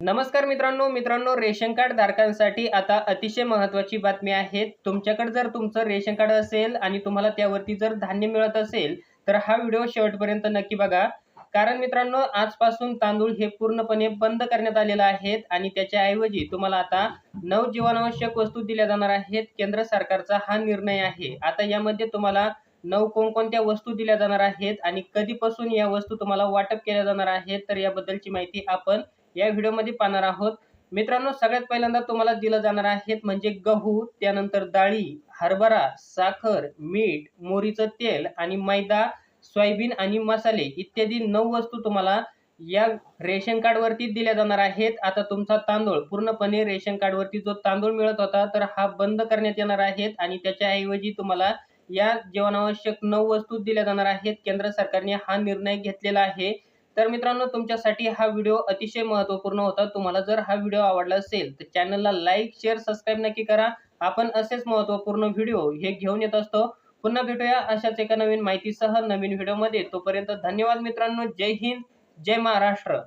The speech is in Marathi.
नमस्कार मित्रांनो रेशन कार्ड धारकांसाठी आता अतिशय महत्त्वाची बातमी आहे। तुमच्याकडे जर तुमचं रेशन कार्ड असेल आणि तुम्हाला त्यावरती जर धान्य मिळत असेल तर हा व्हिडिओ शेवटपर्यंत नक्की बघा। कारण मित्रांनो आजपासून तांदूळ हे पूर्णपणे बंद करण्यात आलेले आहेत आणि त्याच्या ऐवजी तुम्हाला आता 9 जीवनावश्यक वस्तू दिल्या जाणार आहेत। केंद्र सरकारचा हा निर्णय आहे। आता यामध्ये तुम्हाला 9 कोणकोणत्या वस्तू दिल्या जाणार आहेत आणि कधीपासून या वस्तू तुम्हाला वाटप केल्या जाणार आहेत, तर याबद्दलची माहिती आपण या व्हिडिओमध्ये पाहणार आहोत। मित्रांनो सगळ्यात पहिल्यांदा तुम्हाला दिलं जाणार आहेत म्हणजे गहू, त्यानंतर डाळी, हरभरा, साखर, मीठ, मोहरीचं तेल आणि मैदा, सोयाबीन आणि मसाले इत्यादी 9 वस्तू तुम्हाला या रेशन कार्ड वरती दिल्या जाणार आहेत। आता तुमचा तांदूळ पूर्णपणे रेशन कार्ड वरती जो तांदूळ मिळत होता तर हा बंद करण्यात येणार आहे आणि त्याच्या ऐवजी तुम्हाला या जीवनावश्यक 9 वस्तू दिल्या जाणार आहेत। केंद्र सरकारने हा निर्णय घेतलेला आहे। तर मित्रांनो तुमच्यासाठी हा व्हिडिओ अतिशय महत्त्वपूर्ण होता। तुम्हाला जर हा व्हिडिओ आवडला असेल तर चॅनलला लाईक, शेअर, सबस्क्राईब नक्की करा। आपण असेच महत्त्वपूर्ण व्हिडिओ हे घेऊन येत असतो। पुन्हा भेटूया अशाच एका नवीन माहितीसह नवीन व्हिडिओमध्ये। तोपर्यंत धन्यवाद मित्रांनो। जय हिंद, जय महाराष्ट्र।